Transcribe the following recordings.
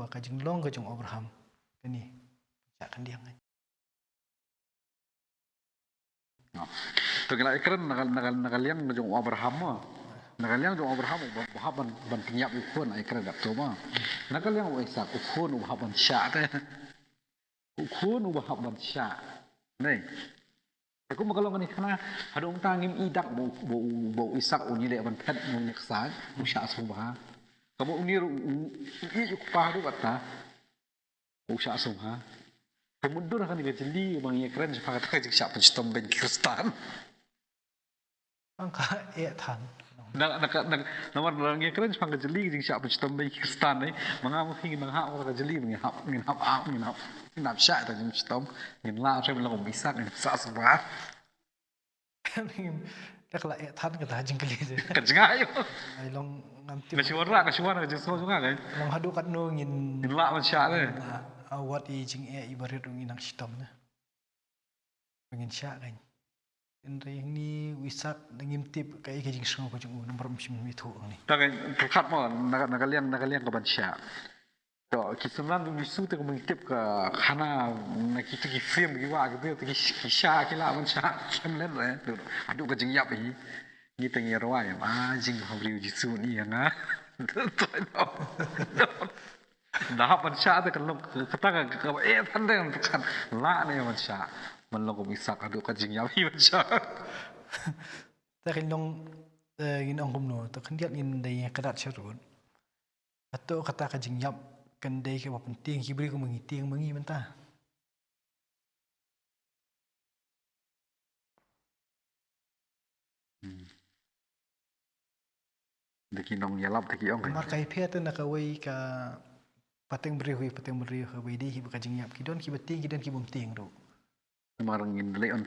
ba kajing long ka jong Abraham kani kan dia ngai to gila ikran nakaliang na jong Abraham mo nakaliang jong Abraham bahaban ban penyap ukun ikran dak to ma nakaliang Isaac ukun bahaban sya te ukun bahaban sya nei aku makalong ni kana hadong tangim idak bo Isaac unile ban pet mo neksa usya subha kamu unir i ukpa do kata usya subha kemudur kan dia jeli bang ikran sepakat ka jik sya penstom ben Kristan angka tan nomor orang ikran sepakat jeli jik sya penstom ben Kristan ni mangam hing nang ha ka jeli ngin hap sya ta jim stom ngin la saya bilang Isaac ngin sa subha dak la tan ka ta jing kali kan jengayo ai long ngam ti ka suara ka jing so juga kan long hadu kat no ngin la man sya le awat i jing ibarat ngin nang stom na ngin sya kan Indri ni wisak ngim tip kai ka jing so ko jing nomor msim mi thu ni tak perkat mo nakaliang ka ban sya to kisanan du misu te ko tip ka khana na ki ki film ki wa ke te ki sya ki la man sya len le adu ka jing yap hi ni te ngi ro ya ma jing ho ri ji su ni nga to dah man sya te kan kata ka tan de kan la ne man sya man lo ko bisa adu ka jing yap hi man sya ta kin long ngin ong no to kan dia ngin dai kadat syarun atau kata ka jing yap kan dai ke penting ki beri ko mengiting mengi mentah deki nong yalap deki ong mar kai phe tu nak wei ka pateng beri ka wei di hi ka jing yap ki don ki beting ki don ki bum ting do marang in le on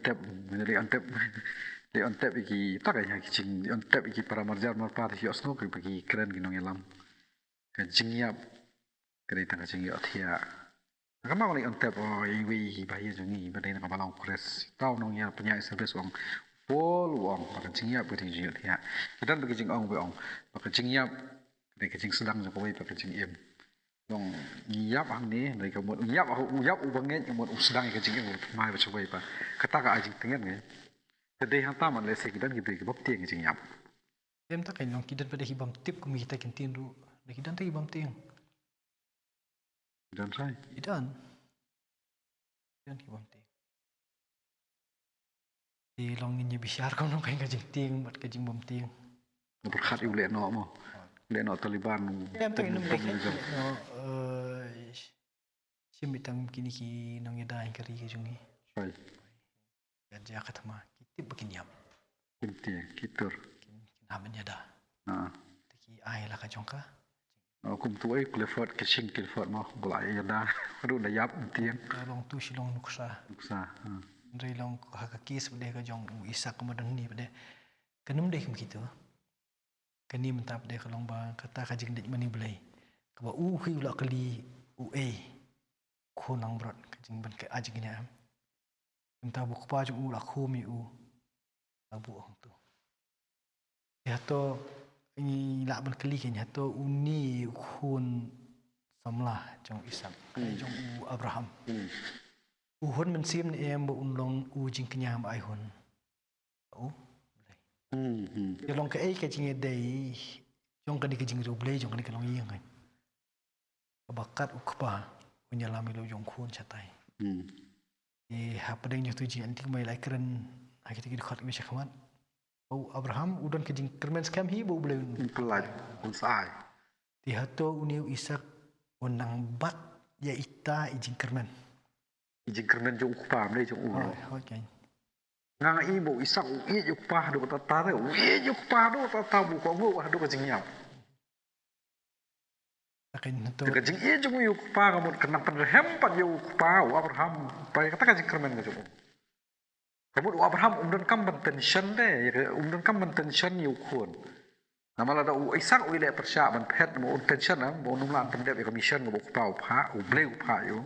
tap iki tak ya ki jing on tap iki para marjar mar pa hi osno ki bagi keren ki nong yalam ka jing yap kere tang ka jing yap thia kama ko le on tap o i wi ba hi jungi ba dai na ba long kres tau nong ya punya service ong pol wong ba jing yap ki jing thia kidan ba jing ong ba ong ba jing yap de ka jing sedang jo ko ba ka jing em dong yap hang ni dari kamut yap ubanget kamut sedang ka jing em mai ba chobai ba kata ka ajing tengen nge tedei hang taman le se kidan ki bri ki bap tieng jing yap dem ta kai long kidan pada hi bam tip ko mi ta kin tin do de kidan ta hi bam ting dan sai kidan hi bam ting di long ni bisyar ko no kai ka jing ting mat ka jing bam ting berkat iu le no mo le no Taliban dem ta inum le no simitang kini ki nong yada in kari ke jungi sai kerja katama kitip bikin yap kinti kitur namen yada ha ki ai la ka jongka kum tu ai Clifford kishing Clifford mo bulai yada ru na yap tieng long tu silong nuksa ndai long ka kis bde ka jong isak madan ni bde kanum de kim gitu kani mentap de kalong ba kata ka jing de mani blai ka ba hi ula kali khonang brat ka jing ban ka ajing nya entah bu pa ju ula khomi abu hong tu ya to ni la ban kali ken ya to uni khun samlah jong isak jong Abraham hun men sim ni em bu unlong jing knya ai hun ya long ka ka jing dei jong ka di ka jing ru blai jong ka long yeng ai bakat ukpa menyalami lo jong khun chatai ha padeng nyu tu ji antik mai lai keren akit ki khat mi shakhamat Abraham udan ka jing kermen skam hi bu blai pelat unsai ti hato uniu isak unang bat ya ita ijing kermen jo ukpa mle jo u hoi kai ngang i bo isak u i ukpa do ta ta u i ukpa do ta bu ko bu do ka jing yap akin to ka jing i jo ukpa ka mot kenang pan hem pan yo ukpa Abraham pai kata ka jing kermen ka jo kamu Abraham umdan kam ban tension de umdan kam ban tension yu khun namala da isak u ile persya ban phet mo tension na mo num lan pendep ka mission go ukpa u pha u ble u pha yo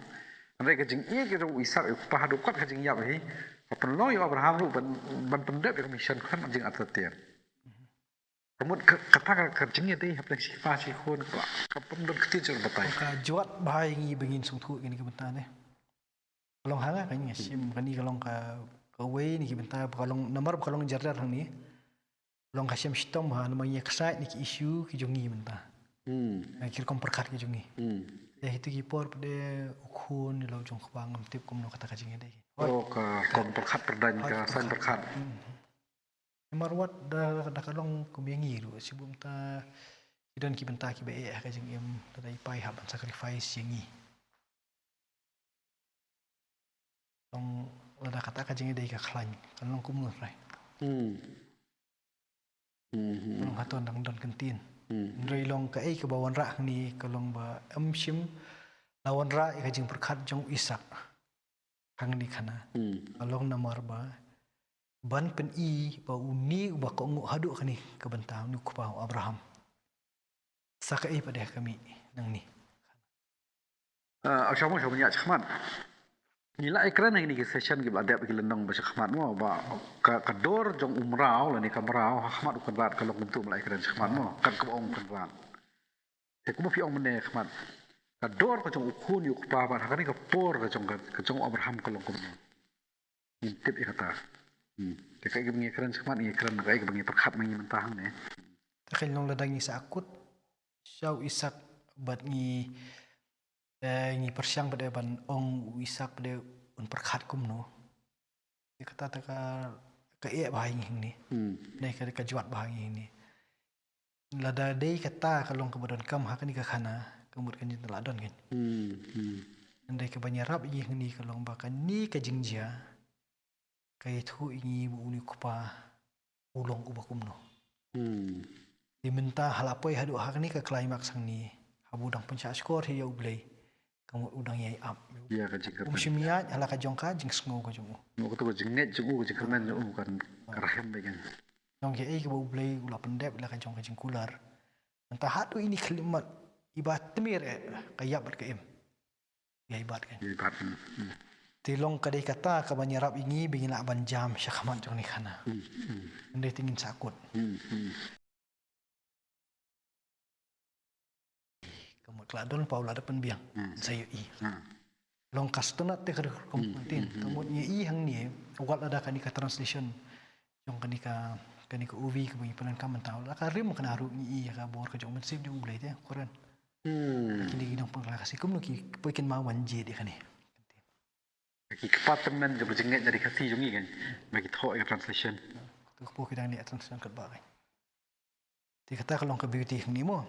andai ka jing i ka isak ukpa do ka jing yap hi apa lo yo Abraham lu ban pendep ka mission kan jing atatian Kemudian kata kerjanya deh, apa yang sifat sih kon, kapam dan kecil betai. Ka juat bahai ngi bengin sung thu gini kebentar ne. Kalong hanga kan ni sim kan ni kalong ka wei ni kebentar kalong nomor kalong jardar hang ni. Kalong kasim stom ha namanya kesait ni ki isu ki jongi bentar. Kir kom perkat ki jongi. Itu ki por pada ukun ni lau jong kebang tip kom no kata kajing deh. Oh, kom perkat perdan ka san perkat. Marwat dah kalong kubiangi lu sebelum ta dan ki bentar ki bae ka jeng em da ipai hab sacrifice yengi. Long lada kata ka jeng dei ka khlan kalong kum nu rai. Long haton dang don kentin. Ndrei long ka ke bawan ra ni kalong ba shim lawan ra ka jeng perkat jong isak. Hang ni kana. Kalong namar ba ban pen I ba uni ba ko ngu hadu kani ke bentang ni ku pa Abraham. Saka pada kami nang ni. Aku mau coba cakap. Nila ekran ini session kita ada bagi lendang bahasa khmat mo ba kador jong umrau lah ni kamrau khmat ukun bat kalau untuk mulai ekran khmat mo kan ko ong kun bat. Te ko fi ong mene khmat. Kador ko jong ukun yu pa ba kan ni ko por ko jong Abraham kalau ko. Intip ikata. Te kai bagi ekran khmat ni ekran kai bagi perkhat mengi mentah ne. Takhil nong ladang ni sakut syau isak bat ni ni persiang pada ban ong isak pada un perkhat kum no. Dia kata ka bahai ni. Nei ka juat bahai ni. Lada dei kata kalong ke badan kam hak ni ka khana kemut kan jin teladon kan. Andai ke banyarap ni kalong bakan ni ka jingjia. Kai thu ini bu uni kupa ulong ubakum no. Diminta halapoi hadu hak ni ka climax hang ni. Habudang penca skor hi yau blai. Kamu udang yai up. Ya ka jikar. Musimia ala ka jongka jing sngo ka jongu. Mo ko to jinget jongu jikar men jongu kan karahem bagan. Jong yai ka bu blai ula pendep ala ka jongka jing kular. Entah hadu ini kalimat ibat temir kayap ber ke im. Ya ibat kan. Ya ibat. Tilong kadai kata ka banyarap ingi bingin nak banjam syakamat jong ni kana. Ndai tingin sakut. Kamu keladon Paula ada penbiang. Saya I. Long kastonat te ker kompentin. Kamu ni I hang ni ugat ada kanika translation. Jong kanika uvi ke bagi penan kaman tahu. La karim kena haru ni I ka bor ka jong mensip di ulai te Quran. Kini gidong pengkelakasi kum nu ki poikin mau manje dia kan ni. Bagi kepatemen je berjengat dari kati jongi kan. Bagi thok translation. Tu po kita ni translation kat ba kan. Dia kata kalau ke beauty ni mo.